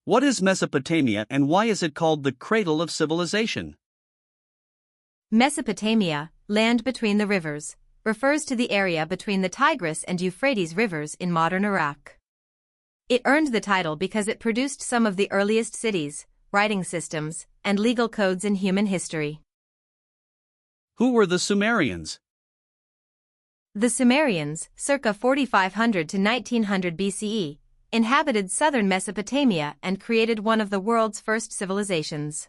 What is Mesopotamia and why is it called the cradle of civilization? Mesopotamia, land between the rivers, refers to the area between the Tigris and Euphrates rivers in modern Iraq. It earned the title because it produced some of the earliest cities, writing systems, and legal codes in human history. Who were the Sumerians? The Sumerians, circa 4500 to 1900 BCE, inhabited southern Mesopotamia and created one of the world's first civilizations.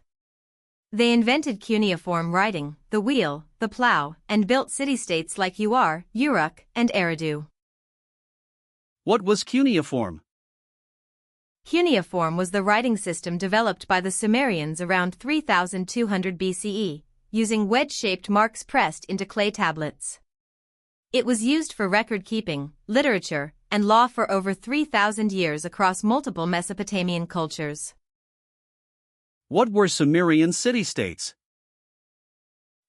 They invented cuneiform writing, the wheel, the plow, and built city-states like Uruk, and Eridu. What was cuneiform? Cuneiform was the writing system developed by the Sumerians around 3200 BCE, using wedge-shaped marks pressed into clay tablets. It was used for record-keeping, literature, and law for over 3,000 years across multiple Mesopotamian cultures. What were Sumerian city-states?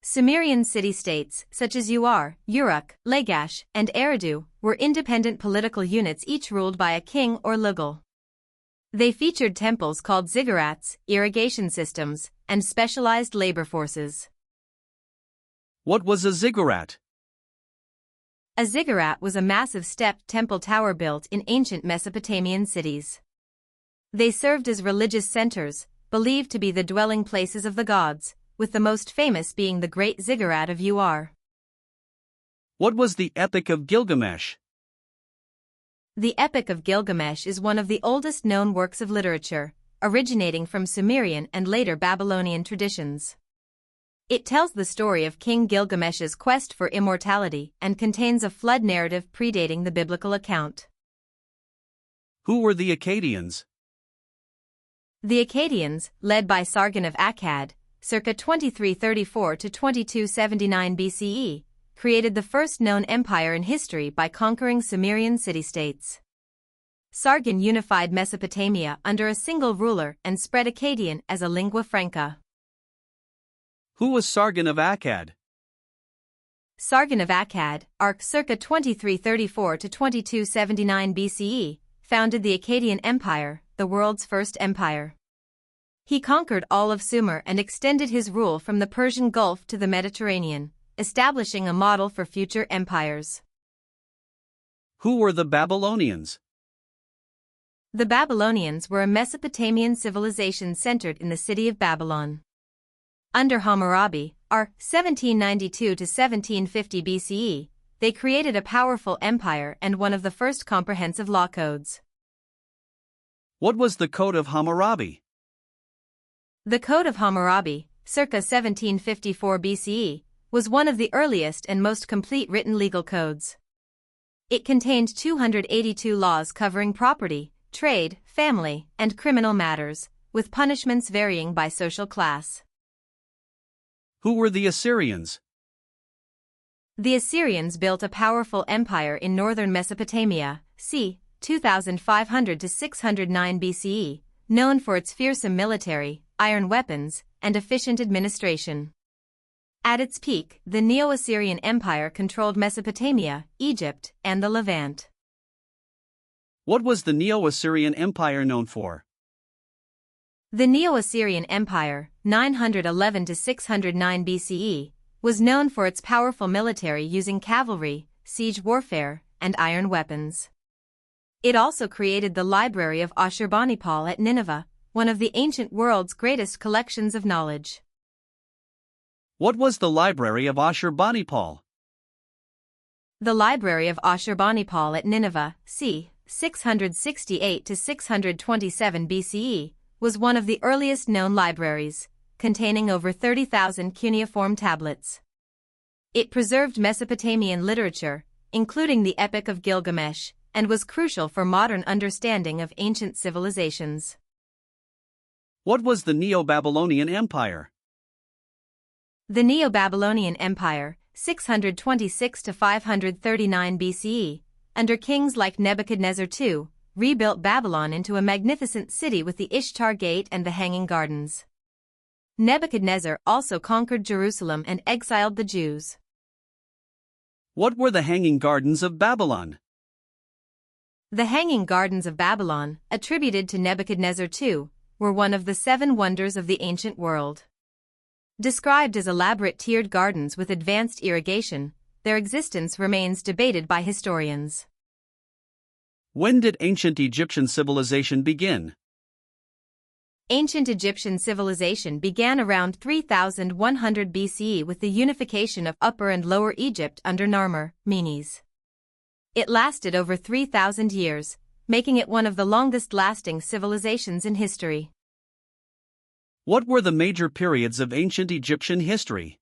Sumerian city-states, such as Uruk, Lagash, and Eridu, were independent political units each ruled by a king or lugal. They featured temples called ziggurats, irrigation systems, and specialized labor forces. What was a ziggurat? A ziggurat was a massive stepped temple tower built in ancient Mesopotamian cities. They served as religious centers, believed to be the dwelling places of the gods, with the most famous being the Great Ziggurat of Ur. What was the Epic of Gilgamesh? The Epic of Gilgamesh is one of the oldest known works of literature, originating from Sumerian and later Babylonian traditions. It tells the story of King Gilgamesh's quest for immortality and contains a flood narrative predating the biblical account. Who were the Akkadians? The Akkadians, led by Sargon of Akkad, circa 2334 to 2279 BCE, created the first known empire in history by conquering Sumerian city-states. Sargon unified Mesopotamia under a single ruler and spread Akkadian as a lingua franca. Who was Sargon of Akkad? Sargon of Akkad, circa 2334 to 2279 BCE, founded the Akkadian Empire, the world's first empire. He conquered all of Sumer and extended his rule from the Persian Gulf to the Mediterranean, establishing a model for future empires. Who were the Babylonians? The Babylonians were a Mesopotamian civilization centered in the city of Babylon. Under Hammurabi, 1792 to 1750 BCE, they created a powerful empire and one of the first comprehensive law codes. What was the Code of Hammurabi? The Code of Hammurabi, circa 1754 BCE, was one of the earliest and most complete written legal codes. It contained 282 laws covering property, trade, family, and criminal matters, with punishments varying by social class. Who were the Assyrians? The Assyrians built a powerful empire in northern Mesopotamia, c. 2500 to 609 BCE, known for its fearsome military, iron weapons, and efficient administration. At its peak, the Neo-Assyrian Empire controlled Mesopotamia, Egypt, and the Levant. What was the Neo-Assyrian Empire known for? The Neo-Assyrian Empire, 911 to 609 BCE, was known for its powerful military using cavalry, siege warfare, and iron weapons. It also created the Library of Ashurbanipal at Nineveh, one of the ancient world's greatest collections of knowledge. What was the Library of Ashurbanipal? The Library of Ashurbanipal at Nineveh, c. 668 to 627 BCE, was one of the earliest known libraries, containing over 30,000 cuneiform tablets. It preserved Mesopotamian literature, including the Epic of Gilgamesh, and was crucial for modern understanding of ancient civilizations. What was the Neo-Babylonian Empire? The Neo-Babylonian Empire, 626 to 539 BCE, under kings like Nebuchadnezzar II, rebuilt Babylon into a magnificent city with the Ishtar Gate and the Hanging Gardens. Nebuchadnezzar also conquered Jerusalem and exiled the Jews. What were the Hanging Gardens of Babylon? The Hanging Gardens of Babylon, attributed to Nebuchadnezzar II, were one of the 7 wonders of the ancient world. Described as elaborate tiered gardens with advanced irrigation, their existence remains debated by historians. When did ancient Egyptian civilization begin? Ancient Egyptian civilization began around 3100 BCE with the unification of Upper and Lower Egypt under Narmer, Menes. It lasted over 3,000 years, making it one of the longest-lasting civilizations in history. What were the major periods of ancient Egyptian history?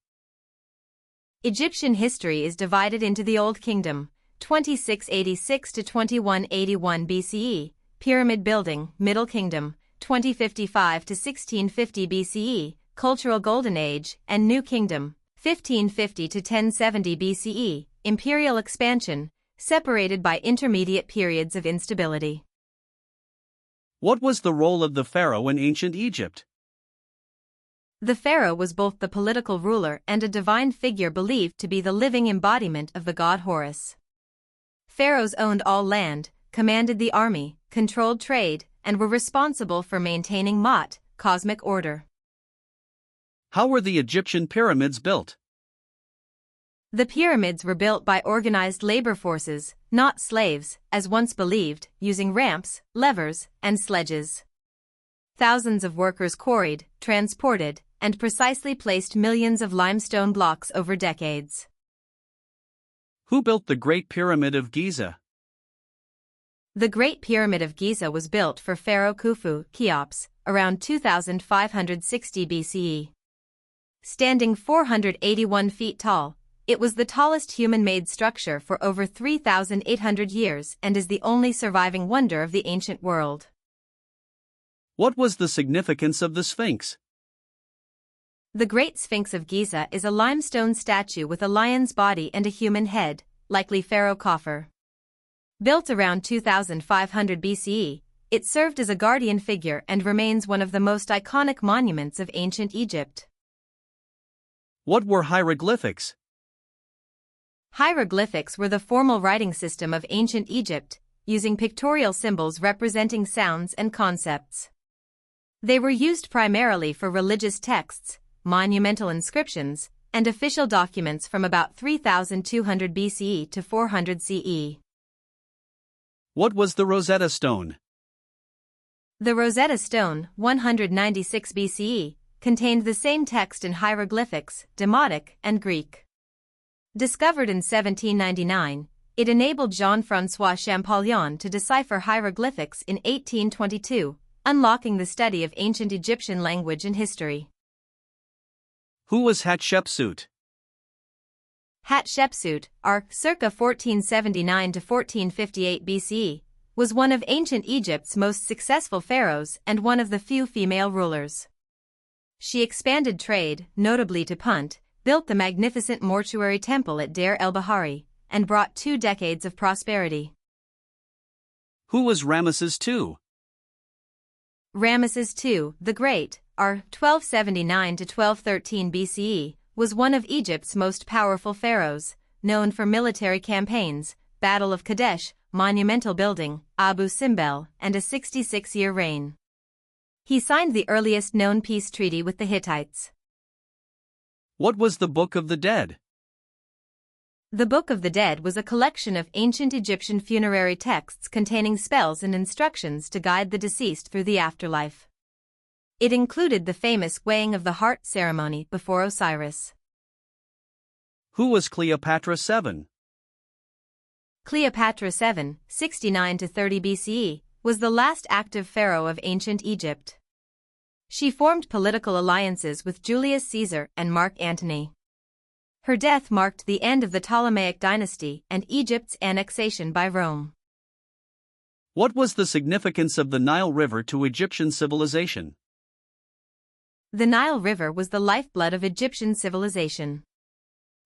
Egyptian history is divided into the Old Kingdom, 2686 to 2181 BCE, Pyramid Building, Middle Kingdom, 2055 to 1650 BCE, Cultural Golden Age, and New Kingdom, 1550 to 1070 BCE, Imperial Expansion, separated by intermediate periods of instability. What was the role of the pharaoh in ancient Egypt? The pharaoh was both the political ruler and a divine figure believed to be the living embodiment of the god Horus. Pharaohs owned all land, commanded the army, controlled trade, and were responsible for maintaining Ma'at, cosmic order. How were the Egyptian pyramids built? The pyramids were built by organized labor forces, not slaves, as once believed, using ramps, levers, and sledges. Thousands of workers quarried, transported, and precisely placed millions of limestone blocks over decades. Who built the Great Pyramid of Giza? The Great Pyramid of Giza was built for Pharaoh Khufu, Cheops, around 2560 BCE. Standing 481 feet tall, it was the tallest human-made structure for over 3,800 years and is the only surviving wonder of the ancient world. What was the significance of the Sphinx? The Great Sphinx of Giza is a limestone statue with a lion's body and a human head, likely Pharaoh Khafre. Built around 2500 BCE, it served as a guardian figure and remains one of the most iconic monuments of ancient Egypt. What were hieroglyphics? Hieroglyphics were the formal writing system of ancient Egypt, using pictorial symbols representing sounds and concepts. They were used primarily for religious texts, monumental inscriptions, and official documents from about 3200 BCE to 400 CE. What was the Rosetta Stone? The Rosetta Stone, 196 BCE, contained the same text in hieroglyphics, Demotic, and Greek. Discovered in 1799, it enabled Jean-François Champollion to decipher hieroglyphics in 1822, unlocking the study of ancient Egyptian language and history. Who was Hatshepsut? Hatshepsut, circa 1479 to 1458 BCE, was one of ancient Egypt's most successful pharaohs and one of the few female rulers. She expanded trade, notably to Punt, built the magnificent mortuary temple at Deir el-Bahari, and brought 2 decades of prosperity. Who was Ramesses II? Ramesses II, the Great, 1279 to 1213 BCE, was one of Egypt's most powerful pharaohs, known for military campaigns, Battle of Kadesh, monumental building, Abu Simbel, and a 66-year reign. He signed the earliest known peace treaty with the Hittites. What was the Book of the Dead? The Book of the Dead was a collection of ancient Egyptian funerary texts containing spells and instructions to guide the deceased through the afterlife. It included the famous weighing of the heart ceremony before Osiris. Who was Cleopatra VII? Cleopatra VII, 69 to 30 BCE, was the last active pharaoh of ancient Egypt. She formed political alliances with Julius Caesar and Mark Antony. Her death marked the end of the Ptolemaic dynasty and Egypt's annexation by Rome. What was the significance of the Nile River to Egyptian civilization? The Nile River was the lifeblood of Egyptian civilization.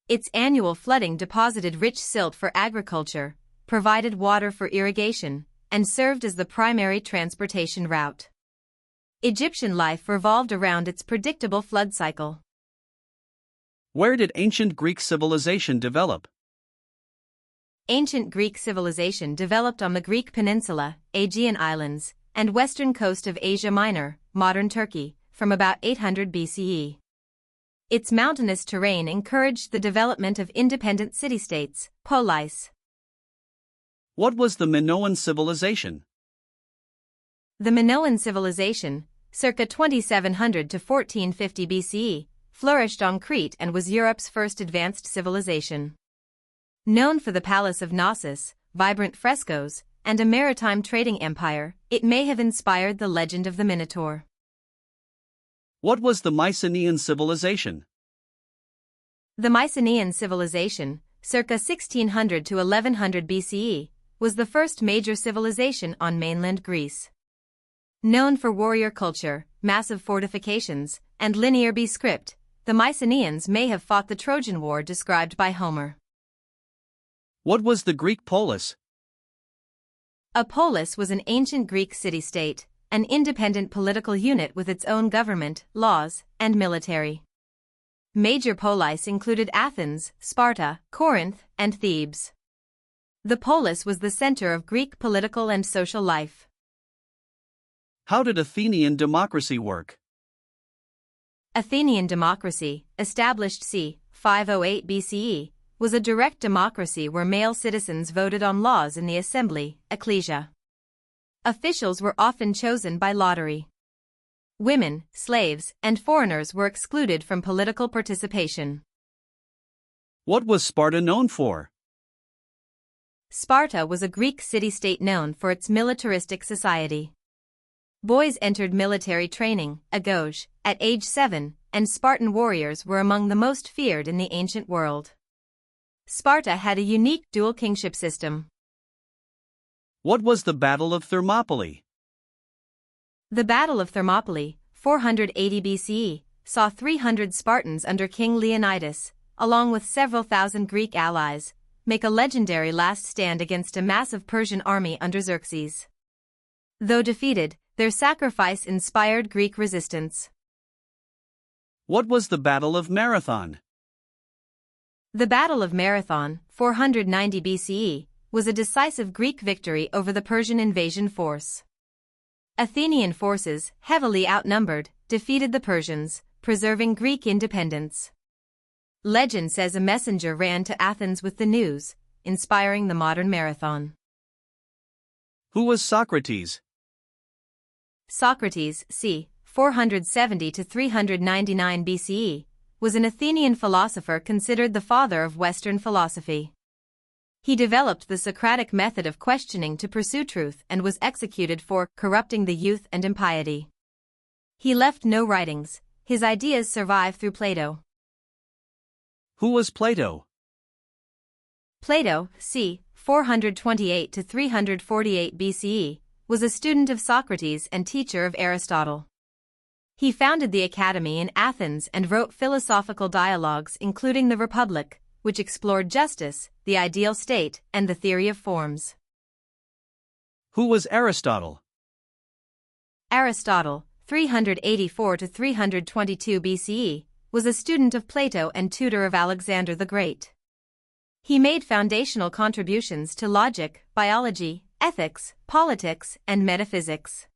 Its annual flooding deposited rich silt for agriculture, provided water for irrigation, and served as the primary transportation route. Egyptian life revolved around its predictable flood cycle. Where did ancient Greek civilization develop? ancient Greek civilization developed on the Greek peninsula, Aegean Islands, and western coast of Asia Minor, modern Turkey, from about 800 BCE. Its mountainous terrain encouraged the development of independent city-states, polis. What was the Minoan civilization? The Minoan civilization, circa 2700 to 1450 BCE, flourished on Crete and was Europe's first advanced civilization. Known for the Palace of Knossos, vibrant frescoes, and a maritime trading empire, it may have inspired the legend of the Minotaur. What was the Mycenaean civilization? The Mycenaean civilization, circa 1600 to 1100 BCE, was the first major civilization on mainland Greece. Known for warrior culture, massive fortifications, and linear script, the Mycenaeans may have fought the Trojan War described by Homer. What was the Greek polis? A polis was an ancient Greek city-state, an independent political unit with its own government, laws, and military. Major polis included Athens, Sparta, Corinth, and Thebes. The polis was the center of Greek political and social life. How did Athenian democracy work? Athenian democracy, established c. 508 BCE, was a direct democracy where male citizens voted on laws in the assembly, ecclesia. Officials were often chosen by lottery. Women, slaves, and foreigners were excluded from political participation. What was Sparta known for? Sparta was a Greek city-state known for its militaristic society. Boys entered military training, agoge, at age 7, and Spartan warriors were among the most feared in the ancient world. Sparta had a unique dual kingship system. What was the Battle of Thermopylae? The Battle of Thermopylae, 480 BCE, saw 300 Spartans under King Leonidas, along with several thousand Greek allies, make a legendary last stand against a massive Persian army under Xerxes. Though defeated, their sacrifice inspired Greek resistance. What was the Battle of Marathon? The Battle of Marathon, 490 BCE, was a decisive Greek victory over the Persian invasion force. Athenian forces, heavily outnumbered, defeated the Persians, preserving Greek independence. Legend says a messenger ran to Athens with the news, inspiring the modern marathon. Who was Socrates? Socrates, c. 470 to 399 BCE, was an Athenian philosopher considered the father of Western philosophy. He developed the Socratic method of questioning to pursue truth and was executed for corrupting the youth and impiety. He left no writings. His ideas survive through Plato. Who was Plato? Plato, c. 428 to 348 BCE, was a student of Socrates and teacher of Aristotle. He founded the Academy in Athens and wrote philosophical dialogues including the Republic, which explored justice, the ideal state, and the theory of forms. Who was Aristotle? Aristotle, 384 to 322 BCE, was a student of Plato and tutor of Alexander the Great. He made foundational contributions to logic, biology, ethics, politics, and metaphysics.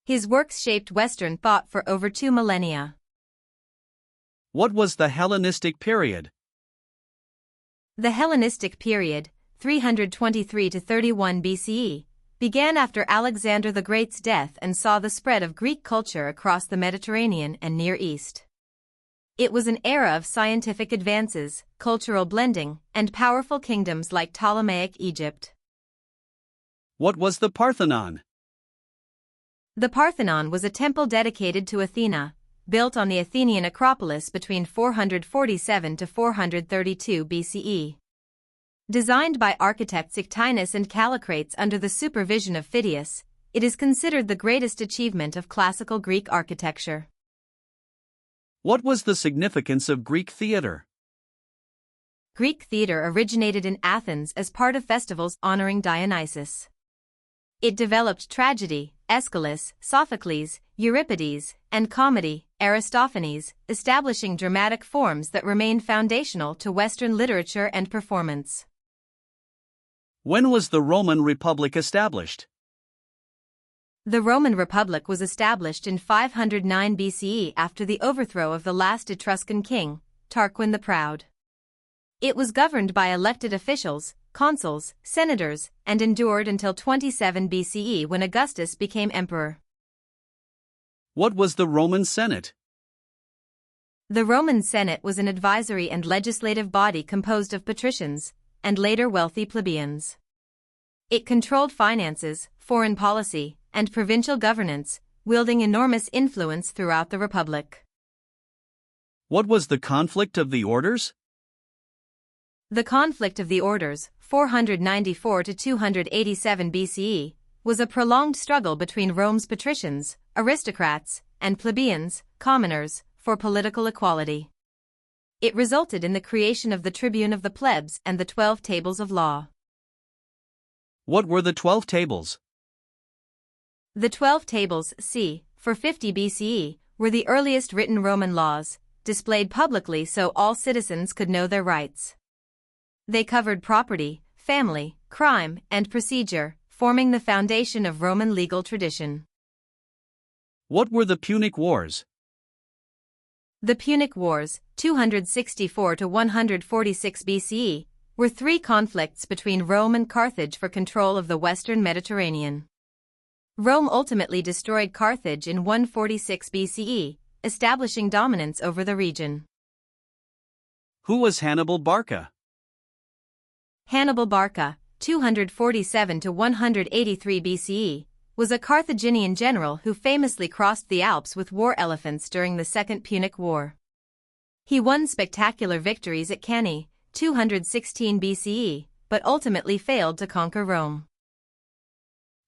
His works shaped Western thought for over 2 millennia. What was the Hellenistic period? The Hellenistic period, 323 to 31 BCE, began after Alexander the Great's death and saw the spread of Greek culture across the Mediterranean and Near East. It was an era of scientific advances, cultural blending, and powerful kingdoms like Ptolemaic Egypt. What was the Parthenon? The Parthenon was a temple dedicated to Athena, built on the Athenian Acropolis between 447 to 432 BCE. Designed by architects Ictinus and Callicrates under the supervision of Phidias, it is considered the greatest achievement of classical Greek architecture. What was the significance of Greek theater? Greek theater originated in Athens as part of festivals honoring Dionysus. It developed tragedy, Aeschylus, Sophocles, Euripides, and comedy, Aristophanes, establishing dramatic forms that remained foundational to Western literature and performance. When was the Roman Republic established? The Roman Republic was established in 509 BCE after the overthrow of the last Etruscan king, Tarquin the Proud. It was governed by elected officials, consuls, senators, and endured until 27 BCE when Augustus became emperor. What was the Roman Senate? The Roman Senate was an advisory and legislative body composed of patricians, and later wealthy plebeians. It controlled finances, foreign policy, and provincial governance, wielding enormous influence throughout the Republic. What was the conflict of the orders? The conflict of the orders, 494 to 287 BCE, was a prolonged struggle between Rome's patricians, aristocrats, and plebeians, commoners, for political equality. It resulted in the creation of the Tribune of the Plebs and the 12 Tables of Law. What were the 12 tables? The 12 Tables, c. 450 BCE, were the earliest written Roman laws, displayed publicly so all citizens could know their rights. They covered property, family, crime, and procedure, forming the foundation of Roman legal tradition. What were the Punic Wars? The Punic Wars, 264 to 146 BCE, were three conflicts between Rome and Carthage for control of the western Mediterranean. Rome ultimately destroyed Carthage in 146 BCE, establishing dominance over the region. Who was Hannibal Barca? Hannibal Barca, 247 to 183 BCE, was a Carthaginian general who famously crossed the Alps with war elephants during the Second Punic War. He won spectacular victories at Cannae, 216 BCE, but ultimately failed to conquer Rome.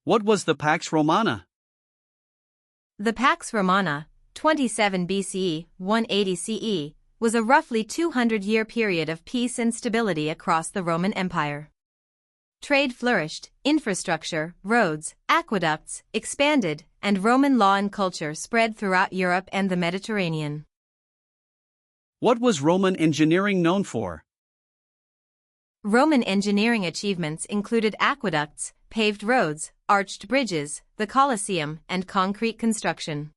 What was the Pax Romana? The Pax Romana, 27 BCE, 180 CE, was a roughly 200-year period of peace and stability across the Roman Empire. Trade flourished, infrastructure, roads, aqueducts, expanded, and Roman law and culture spread throughout Europe and the Mediterranean. What was Roman engineering known for? Roman engineering achievements included aqueducts, paved roads, arched bridges, the Colosseum, and concrete construction.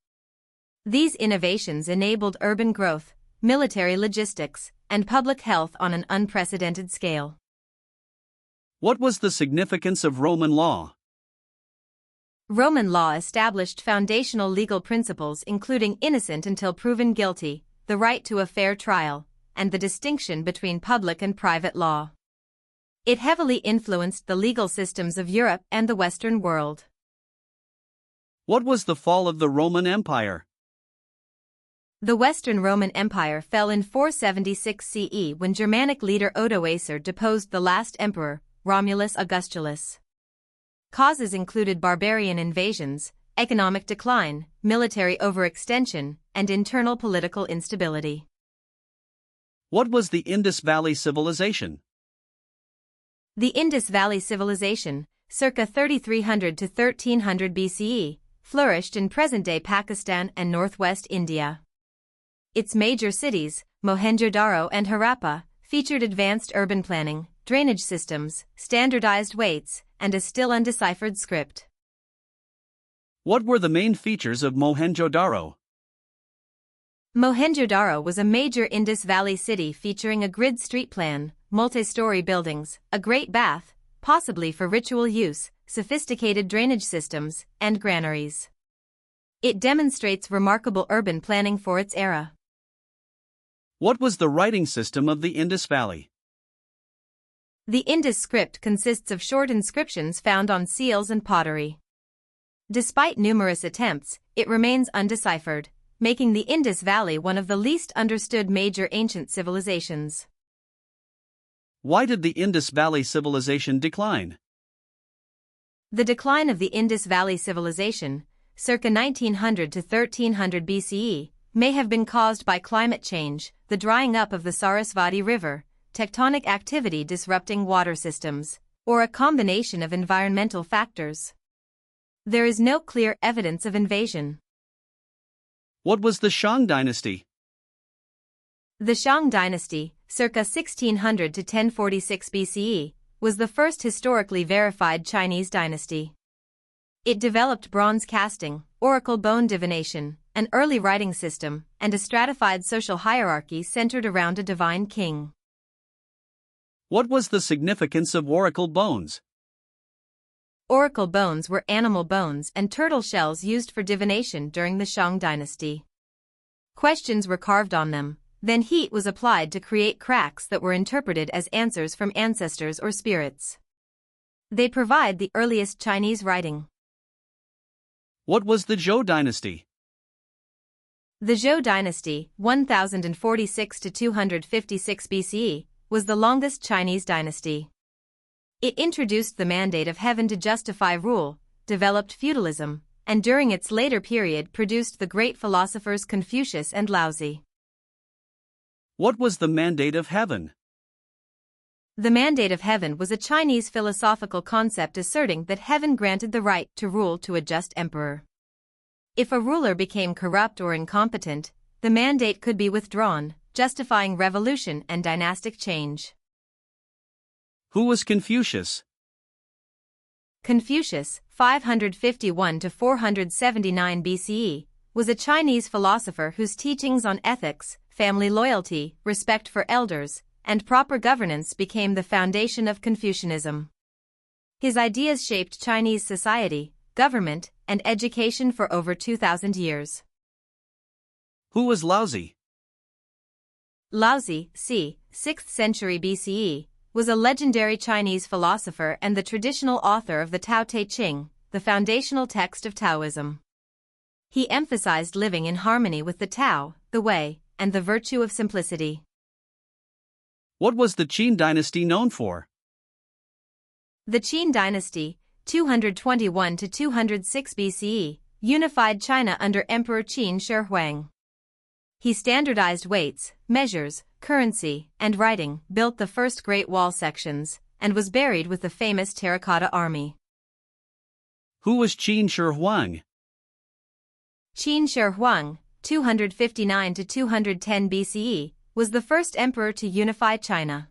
These innovations enabled urban growth, military logistics, and public health on an unprecedented scale. What was the significance of Roman law? Roman law established foundational legal principles including innocent until proven guilty, the right to a fair trial, and the distinction between public and private law. It heavily influenced the legal systems of Europe and the Western world. What was the fall of the Roman Empire? The Western Roman Empire fell in 476 CE when Germanic leader Odoacer deposed the last emperor, Romulus Augustulus. Causes included barbarian invasions, economic decline, military overextension, and internal political instability. What was the Indus Valley Civilization? The Indus Valley Civilization, circa 3300 to 1300 BCE, flourished in present-day Pakistan and northwest India. Its major cities, Mohenjo-Daro and Harappa, featured advanced urban planning, drainage systems, standardized weights, and a still undeciphered script. What were the main features of Mohenjo-Daro? Mohenjo-Daro was a major Indus Valley city featuring a grid street plan, multi-story buildings, a great bath, possibly for ritual use, sophisticated drainage systems, and granaries. It demonstrates remarkable urban planning for its era. What was the writing system of the Indus Valley? The Indus script consists of short inscriptions found on seals and pottery. Despite numerous attempts, it remains undeciphered, making the Indus Valley one of the least understood major ancient civilizations. Why did the Indus Valley civilization decline? The decline of the Indus Valley civilization, circa 1900 to 1300 BCE, may have been caused by climate change, the drying up of the Sarasvati River, tectonic activity disrupting water systems, or a combination of environmental factors. There is no clear evidence of invasion. What was the Shang dynasty? The Shang dynasty, circa 1600 to 1046 BCE, was the first historically verified Chinese dynasty. It developed bronze casting, oracle bone divination, an early writing system, and a stratified social hierarchy centered around a divine king. What was the significance of oracle bones? Oracle bones were animal bones and turtle shells used for divination during the Shang dynasty. Questions were carved on them, then heat was applied to create cracks that were interpreted as answers from ancestors or spirits. They provide the earliest Chinese writing. What was the Zhou dynasty? The Zhou dynasty, 1046 to 256 BCE, was the longest Chinese dynasty. It introduced the mandate of heaven to justify rule, developed feudalism, and during its later period produced the great philosophers Confucius and Laozi. What was the mandate of heaven? The mandate of heaven was a Chinese philosophical concept asserting that heaven granted the right to rule to a just emperor. If a ruler became corrupt or incompetent, the mandate could be withdrawn, justifying revolution and dynastic change. Who was Confucius? Confucius, 551 to 479 BCE, was a Chinese philosopher whose teachings on ethics, family loyalty, respect for elders, and proper governance became the foundation of Confucianism. His ideas shaped Chinese society, government, and education for over 2,000 years. Who was Laozi? Laozi, c. 6th century BCE, was a legendary Chinese philosopher and the traditional author of the Tao Te Ching, the foundational text of Taoism. He emphasized living in harmony with the Tao, the Way, and the virtue of simplicity. What was the Qin dynasty known for? The Qin dynasty, 221 to 206 BCE, unified China under Emperor Qin Shi Huang. He standardized weights, measures, currency, and writing, built the first Great Wall sections, and was buried with the famous Terracotta Army. Who was Qin Shi Huang? Qin Shi Huang, 259 to 210 BCE, was the first emperor to unify China.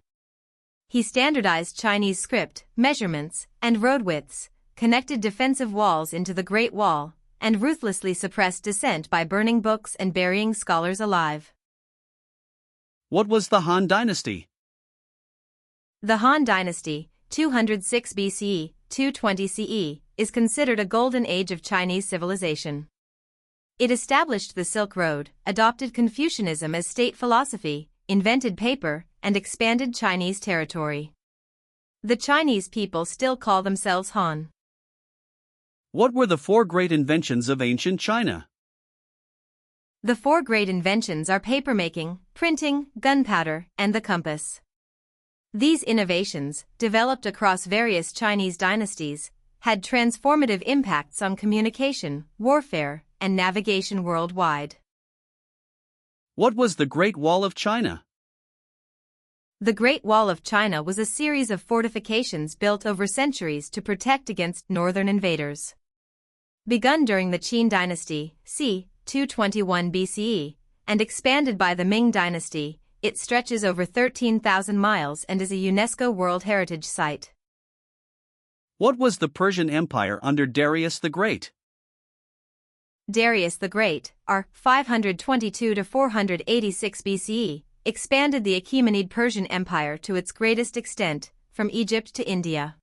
He standardized Chinese script, measurements, and road widths, connected defensive walls into the Great Wall, and ruthlessly suppressed dissent by burning books and burying scholars alive. What was the Han dynasty? The Han dynasty, 206 BCE, 220 CE, is considered a golden age of Chinese civilization. It established the Silk Road, adopted Confucianism as state philosophy, invented paper, and expanded Chinese territory. The Chinese people still call themselves Han. What were the four great inventions of ancient China? The four great inventions are papermaking, printing, gunpowder, and the compass. These innovations, developed across various Chinese dynasties, had transformative impacts on communication, warfare, and navigation worldwide. What was the Great Wall of China? The Great Wall of China was a series of fortifications built over centuries to protect against northern invaders. Begun during the Qin dynasty, c. 221 BCE, and expanded by the Ming dynasty, it stretches over 13,000 miles and is a UNESCO World Heritage Site. What was the Persian Empire under Darius the Great? Darius the Great, r. 522 to 486 BCE, expanded the Achaemenid Persian Empire to its greatest extent, from Egypt to India.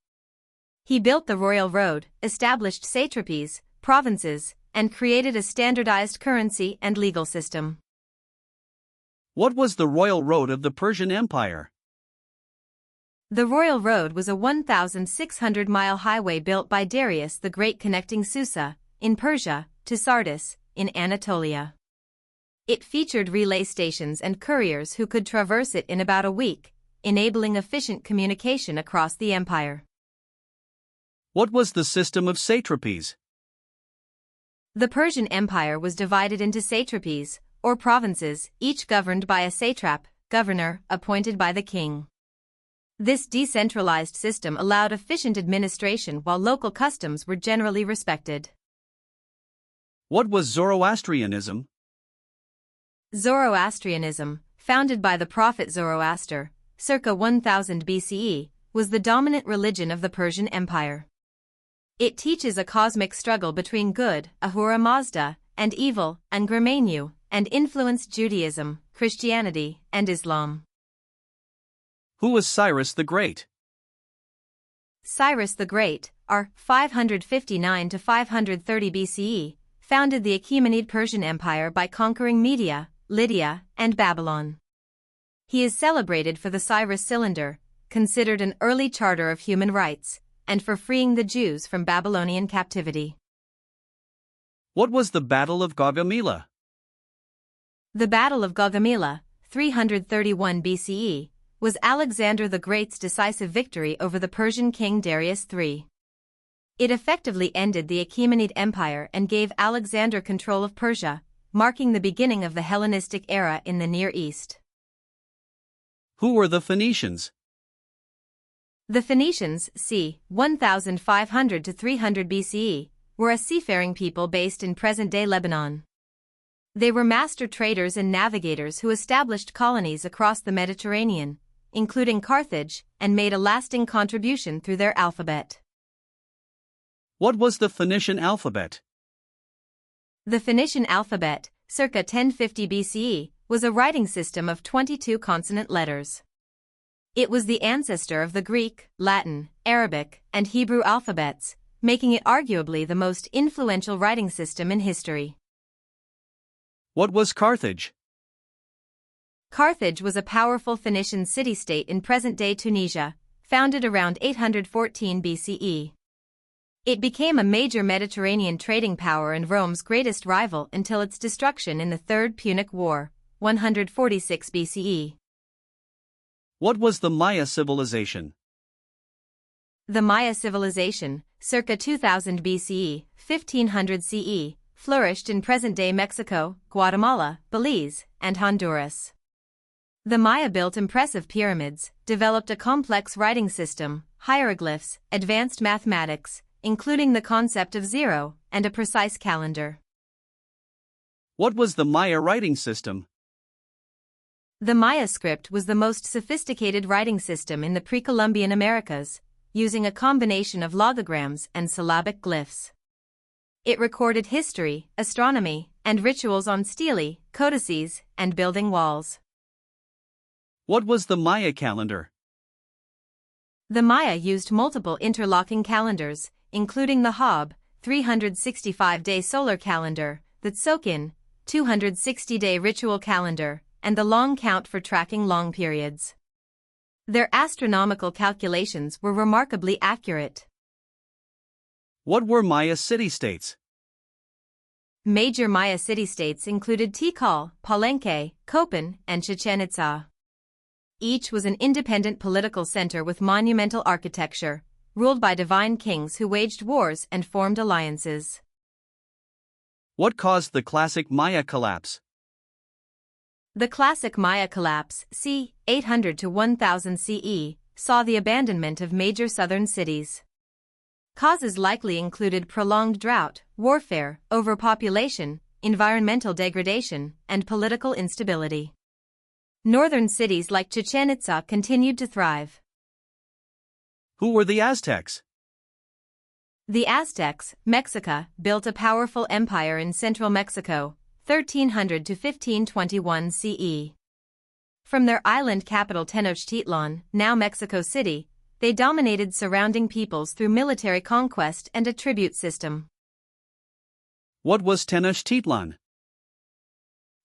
He built the Royal Road, established satrapies, provinces, and created a standardized currency and legal system. What was the Royal Road of the Persian Empire? The Royal Road was a 1,600-mile highway built by Darius the Great connecting Susa, in Persia, to Sardis, in Anatolia. It featured relay stations and couriers who could traverse it in about a week, enabling efficient communication across the empire. What was the system of satrapies? The Persian Empire was divided into satrapies, or provinces, each governed by a satrap, governor, appointed by the king. This decentralized system allowed efficient administration while local customs were generally respected. What was Zoroastrianism? Zoroastrianism, founded by the prophet Zoroaster, circa 1000 BCE, was the dominant religion of the Persian Empire. It teaches a cosmic struggle between good, Ahura Mazda, and evil, Angramenu, and influenced Judaism, Christianity, and Islam. Who was Cyrus the Great? Cyrus the Great, r. 559 to 530 BCE, founded the Achaemenid Persian Empire by conquering Media, Lydia, and Babylon. He is celebrated for the Cyrus Cylinder, considered an early charter of human rights, and for freeing the Jews from Babylonian captivity. What was the Battle of Gaugamela? The Battle of Gaugamela, 331 BCE, was Alexander the Great's decisive victory over the Persian king Darius III. It effectively ended the Achaemenid Empire and gave Alexander control of Persia, marking the beginning of the Hellenistic era in the Near East. Who were the Phoenicians? The Phoenicians, c. 1500 to 300 BCE, were a seafaring people based in present-day Lebanon. They were master traders and navigators who established colonies across the Mediterranean, including Carthage, and made a lasting contribution through their alphabet. What was the Phoenician alphabet? The Phoenician alphabet, circa 1050 BCE, was a writing system of 22 consonant letters. It was the ancestor of the Greek, Latin, Arabic, and Hebrew alphabets, making it arguably the most influential writing system in history. What was Carthage? Carthage was a powerful Phoenician city-state in present-day Tunisia, founded around 814 BCE. It became a major Mediterranean trading power and Rome's greatest rival until its destruction in the Third Punic War, 146 BCE. What was the Maya civilization? The Maya civilization, circa 2000 BCE, 1500 CE, flourished in present-day Mexico, Guatemala, Belize, and Honduras. The Maya built impressive pyramids, developed a complex writing system, hieroglyphs, advanced mathematics, including the concept of zero, and a precise calendar. What was the Maya writing system? The Maya script was the most sophisticated writing system in the pre-Columbian Americas, using a combination of logograms and syllabic glyphs. It recorded history, astronomy, and rituals on stelae, codices, and building walls. What was the Maya calendar? The Maya used multiple interlocking calendars, including the Hab, 365-day solar calendar, the Tsokin, 260-day ritual calendar, and the long count for tracking long periods. Their astronomical calculations were remarkably accurate. What were Maya city-states? Major Maya city-states included Tikal, Palenque, Copan, and Chichen Itza. Each was an independent political center with monumental architecture, ruled by divine kings who waged wars and formed alliances. What caused the classic Maya collapse? The classic Maya collapse, c. 800 to 1000 CE, saw the abandonment of major southern cities. Causes likely included prolonged drought, warfare, overpopulation, environmental degradation, and political instability. Northern cities like Chichen Itza continued to thrive. Who were the Aztecs? The Aztecs, Mexica, built a powerful empire in central Mexico, 1300 to 1521 CE. From their island capital Tenochtitlan, now Mexico City, they dominated surrounding peoples through military conquest and a tribute system. What was Tenochtitlan?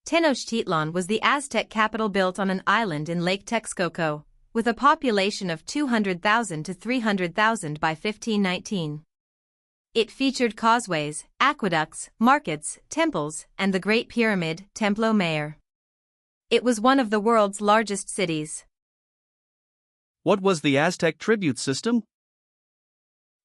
Tenochtitlan was the Aztec capital built on an island in Lake Texcoco, with a population of 200,000 to 300,000 by 1519. It featured causeways, aqueducts, markets, temples, and the Great Pyramid, Templo Mayor. It was one of the world's largest cities. What was the Aztec tribute system?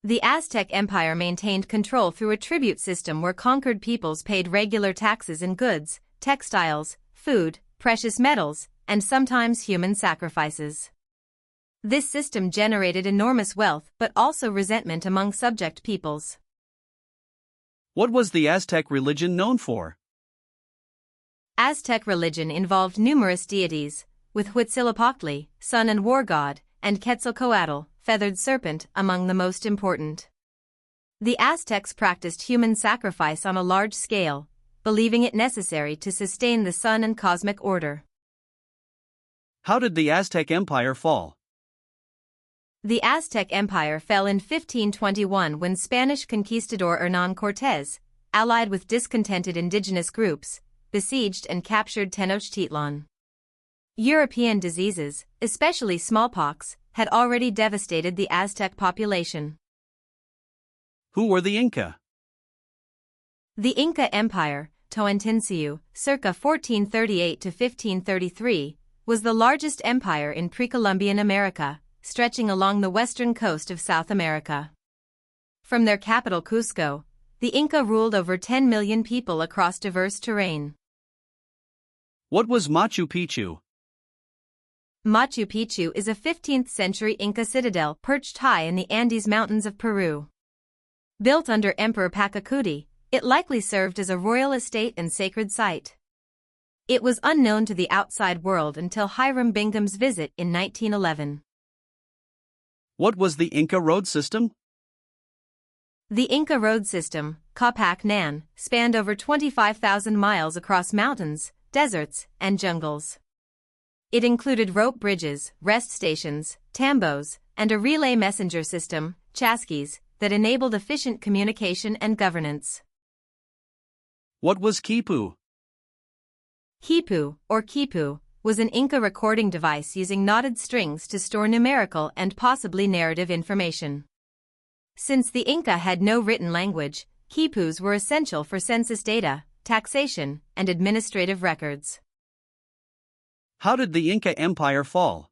The Aztec Empire maintained control through a tribute system where conquered peoples paid regular taxes in goods, textiles, food, precious metals, and sometimes human sacrifices. This system generated enormous wealth but also resentment among subject peoples. What was the Aztec religion known for? Aztec religion involved numerous deities, with Huitzilopochtli, sun and war god, and Quetzalcoatl, feathered serpent among the most important. The Aztecs practiced human sacrifice on a large scale, believing it necessary to sustain the sun and cosmic order. How did the Aztec Empire fall? The Aztec Empire fell in 1521 when Spanish conquistador Hernán Cortés, allied with discontented indigenous groups, besieged and captured Tenochtitlan. European diseases, especially smallpox, had already devastated the Aztec population. Who were the Inca? The Inca Empire, Toantinsuyu, circa 1438 to 1533, was the largest empire in pre-Columbian America, stretching along the western coast of South America. From their capital Cusco, the Inca ruled over 10 million people across diverse terrain. What was Machu Picchu? Machu Picchu is a 15th-century Inca citadel perched high in the Andes Mountains of Peru. Built under Emperor Pachacuti, it likely served as a royal estate and sacred site. It was unknown to the outside world until Hiram Bingham's visit in 1911. What was the Inca road system? The Inca road system, Capac Nan, spanned over 25,000 miles across mountains, deserts, and jungles. It included rope bridges, rest stations, tambos, and a relay messenger system, chasquis, that enabled efficient communication and governance. What was quipu? Quipu, or quipu, was an Inca recording device using knotted strings to store numerical and possibly narrative information. Since the Inca had no written language, quipus were essential for census data, taxation, and administrative records. How did the Inca Empire fall?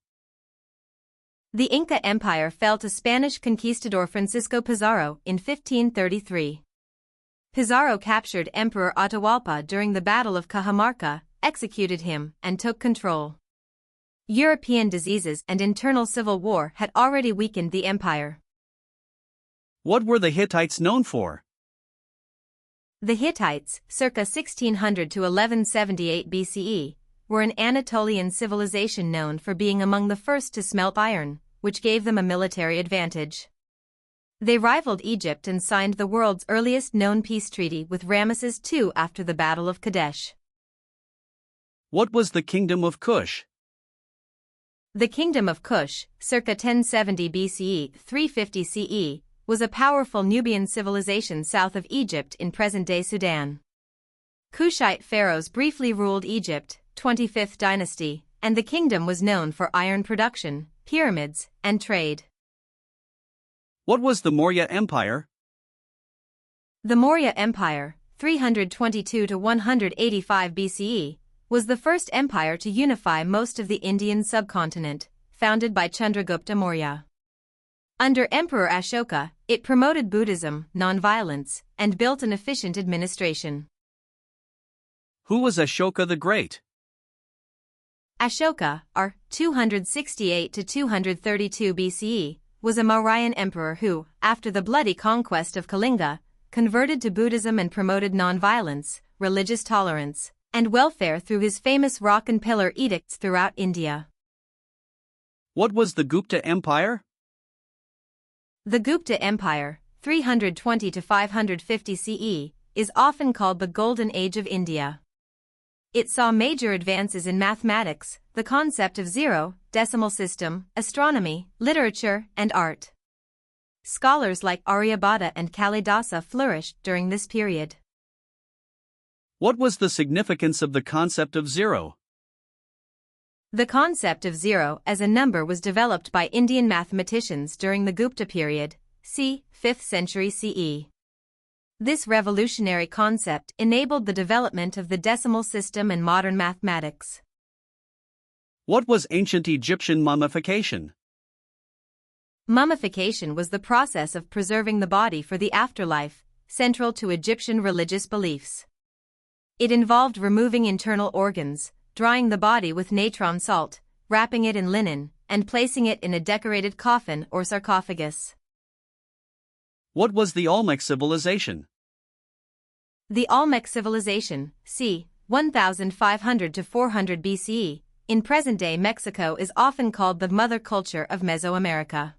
The Inca Empire fell to Spanish conquistador Francisco Pizarro in 1533. Pizarro captured Emperor Atahualpa during the Battle of Cajamarca, executed him, and took control. European diseases and internal civil war had already weakened the empire. What were the Hittites known for? The Hittites, circa 1600 to 1178 BCE, were an Anatolian civilization known for being among the first to smelt iron, which gave them a military advantage. They rivaled Egypt and signed the world's earliest known peace treaty with Ramesses II after the Battle of Kadesh. What was the Kingdom of Kush? The Kingdom of Kush, circa 1070 BCE, 350 CE, was a powerful Nubian civilization south of Egypt in present-day Sudan. Kushite pharaohs briefly ruled Egypt, 25th dynasty, and the kingdom was known for iron production, pyramids, and trade. What was the Maurya Empire? The Maurya Empire, 322 to 185 BCE, was the first empire to unify most of the Indian subcontinent, founded by Chandragupta Maurya. Under Emperor Ashoka, it promoted Buddhism, nonviolence, and built an efficient administration. Who was Ashoka the Great? Ashoka, r. 268 to 232 BCE, was a Mauryan emperor who, after the bloody conquest of Kalinga, converted to Buddhism and promoted nonviolence, religious tolerance, and welfare through his famous rock and pillar edicts throughout India. What was the Gupta Empire? The Gupta Empire, 320 to 550 CE, is often called the Golden Age of India. It saw major advances in mathematics, the concept of zero, decimal system, astronomy, literature, and art. Scholars like Aryabhata and Kalidasa flourished during this period. What was the significance of the concept of zero? The concept of zero as a number was developed by Indian mathematicians during the Gupta period, c. 5th century CE. This revolutionary concept enabled the development of the decimal system and modern mathematics. What was ancient Egyptian mummification? Mummification was the process of preserving the body for the afterlife, central to Egyptian religious beliefs. It involved removing internal organs, drying the body with natron salt, wrapping it in linen, and placing it in a decorated coffin or sarcophagus. What was the Olmec civilization? The Olmec civilization, c. 1500 to 400 BCE, in present-day Mexico is often called the mother culture of Mesoamerica.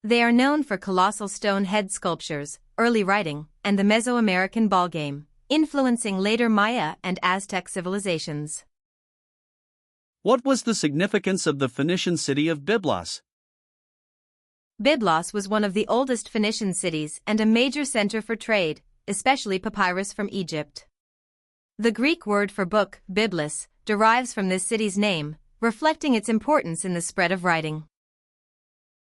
They are known for colossal stone head sculptures, early writing, and the Mesoamerican ball game, influencing later Maya and Aztec civilizations. What was the significance of the Phoenician city of Byblos? Byblos was one of the oldest Phoenician cities and a major center for trade, especially papyrus from Egypt. The Greek word for book, biblos, derives from this city's name, reflecting its importance in the spread of writing.